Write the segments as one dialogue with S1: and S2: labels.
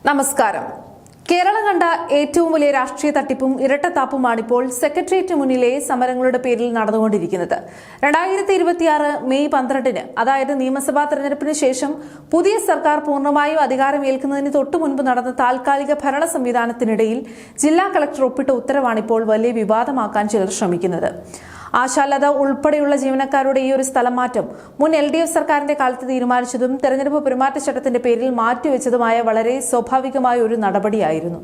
S1: നമസ്കാരം. കേരളം കണ്ട ഏറ്റവും വലിയ രാഷ്ട്രീയ തട്ടിപ്പും ഇരട്ടത്താപ്പുമാണിപ്പോൾ സെക്രട്ടേറിയറ്റിന് മുന്നിലെ സമരങ്ങളുടെ പേരിൽ നടന്നുകൊണ്ടിരിക്കുന്നത്. 2026 മെയ് 12-ന്, അതായത് നിയമസഭാ തെരഞ്ഞെടുപ്പിന് ശേഷം പുതിയ സർക്കാർ പൂർണ്ണമായും അധികാരമേൽക്കുന്നതിന് തൊട്ടുമുൻപ് നടന്ന താൽക്കാലിക ഭരണ സംവിധാനത്തിനിടയിൽ ജില്ലാ കളക്ടർ ഒപ്പിട്ട ഉത്തരവാണിപ്പോൾ വലിയ വിവാദമാക്കാൻ ചിലർ ശ്രമിക്കുന്നത്. ആശാലത ഉൾപ്പെടെയുള്ള ജീവനക്കാരുടെ ഈ ഒരു സ്ഥലം മാറ്റം മുൻ LDF സർക്കാരിന്റെ കാലത്ത് തീരുമാനിച്ചതും തെരഞ്ഞെടുപ്പ് പെരുമാറ്റച്ചട്ടത്തിന്റെ പേരിൽ മാറ്റിവെച്ചതുമായ വളരെ സ്വാഭാവികമായ ഒരു നടപടിയായിരുന്നു.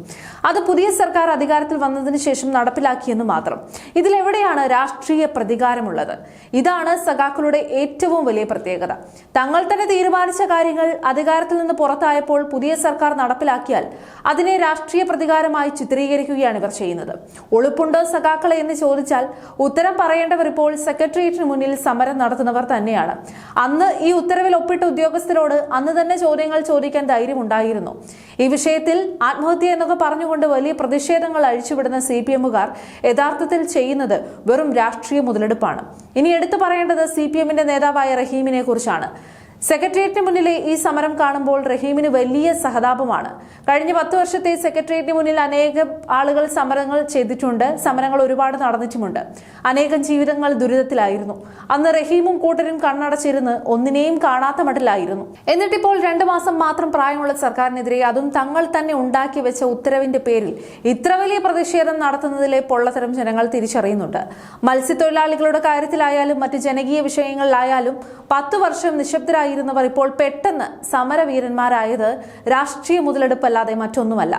S1: അത് പുതിയ സർക്കാർ അധികാരത്തിൽ വന്നതിന് ശേഷം നടപ്പിലാക്കിയെന്ന് മാത്രം. ഇതിലെവിടെയാണ് രാഷ്ട്രീയ പ്രതികാരമുള്ളത്? ഇതാണ് സഖാക്കളുടെ ഏറ്റവും വലിയ പ്രത്യേകത. തങ്ങൾ തന്നെ തീരുമാനിച്ച കാര്യങ്ങൾ അധികാരത്തിൽ നിന്ന് പുറത്തായപ്പോൾ പുതിയ സർക്കാർ നടപ്പിലാക്കിയാൽ അതിനെ രാഷ്ട്രീയ പ്രതികാരമായി ചിത്രീകരിക്കുകയാണ് ഇവർ ചെയ്യുന്നത്. ഒളിപ്പുണ്ടോ സഖാക്കളെ എന്ന് ചോദിച്ചാൽ ഉത്തരം പറയേണ്ടവർ ഇപ്പോൾ സെക്രട്ടേറിയറ്റിന് മുന്നിൽ സമരം നടത്തുന്നവർ തന്നെയാണ്. അന്ന് ഈ ഉത്തരവിൽ ഒപ്പിട്ട ഉദ്യോഗസ്ഥരോട് അന്ന് തന്നെ ചോദ്യങ്ങൾ ചോദിക്കാൻ ധൈര്യമുണ്ടായിരുന്നു. ഈ വിഷയത്തിൽ ആത്മഹത്യ എന്നൊക്കെ പറഞ്ഞുകൊണ്ട് വലിയ പ്രതിഷേധങ്ങൾ അഴിച്ചുവിടുന്ന CPM-കാർ യഥാർത്ഥത്തിൽ ചെയ്യുന്നത് വെറും രാഷ്ട്രീയ മുതലെടുപ്പാണ്. ഇനി എടുത്തു പറയേണ്ടത് CPM-ന്റെ നേതാവായ റഹീമിനെ കുറിച്ചാണ്. സെക്രട്ടേറിയറ്റിന് മുന്നിലെ ഈ സമരം കാണുമ്പോൾ റഹീമിന് വലിയ സഹതാപമാണ്. കഴിഞ്ഞ 10 വർഷത്തെ സെക്രട്ടേറിയറ്റിന് മുന്നിൽ അനേകം ആളുകൾ സമരങ്ങൾ ചെയ്തിട്ടുണ്ട്. സമരങ്ങൾ ഒരുപാട് നടന്നിട്ടുമുണ്ട്. അനേകം ജീവിതങ്ങൾ ദുരിതത്തിലായിരുന്നു. അന്ന് റഹീമും കൂട്ടരും കണ്ണടച്ചിരുന്ന് ഒന്നിനെയും കാണാത്ത മട്ടിലായിരുന്നു. എന്നിട്ടിപ്പോൾ 2 മാസം മാത്രം പ്രായമുള്ള സർക്കാരിനെതിരെ, അതും തങ്ങൾ തന്നെ ഉണ്ടാക്കി വെച്ച ഉത്തരവിന്റെ പേരിൽ ഇത്ര വലിയ പ്രതിഷേധം നടത്തുന്നതിലെ പൊള്ളത്തരം ജനങ്ങൾ തിരിച്ചറിയുന്നുണ്ട്. മത്സ്യത്തൊഴിലാളികളുടെ കാര്യത്തിലായാലും മറ്റ് ജനകീയ വിഷയങ്ങളിലായാലും 10 വർഷം നിശബ്ദരായിരുന്നവർ ഇപ്പോൾ പെട്ടെന്ന് സമരവീരന്മാരായത് രാഷ്ട്രീയ മുതലെടുപ്പല്ലാതെ മറ്റൊന്നുമല്ല.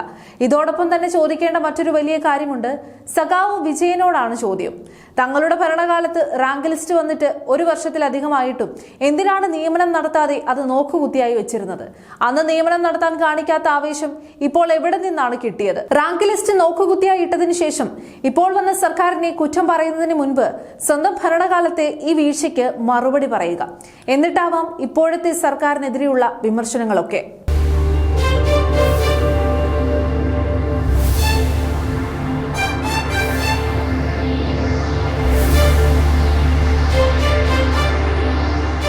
S1: ഇതോടൊപ്പം തന്നെ ചോദിക്കേണ്ട മറ്റൊരു വലിയ കാര്യമുണ്ട്. സഖാവ് വിജയനോടാണ് ചോദ്യം. തങ്ങളുടെ ഭരണകാലത്ത് റാങ്ക് ലിസ്റ്റ് വന്നിട്ട് 1 വർഷത്തിലധികമായിട്ടും എന്തിനാണ് നിയമനം നടത്താതെ അത് നോക്കുകുത്തിയായി വെച്ചിരുന്നത്? അന്ന് നിയമനം നടത്താൻ കാണിക്കാത്ത ആവേശം ഇപ്പോൾ എവിടെ നിന്നാണ് കിട്ടിയത്? റാങ്ക് ലിസ്റ്റ് നോക്കുകുത്തിയായി ഇട്ടതിനു ശേഷം ഇപ്പോൾ വന്ന സർക്കാരിനെ കുറ്റം പറയുന്നതിന് മുൻപ് സ്വന്തം ഭരണകാലത്തെ ഈ വീഴ്ചയ്ക്ക് മറുപടി പറയുക. എന്നിട്ടാവാം ഇപ്പോഴത്തെ സർക്കാരിനെതിരെയുള്ള വിമർശനങ്ങളൊക്കെ.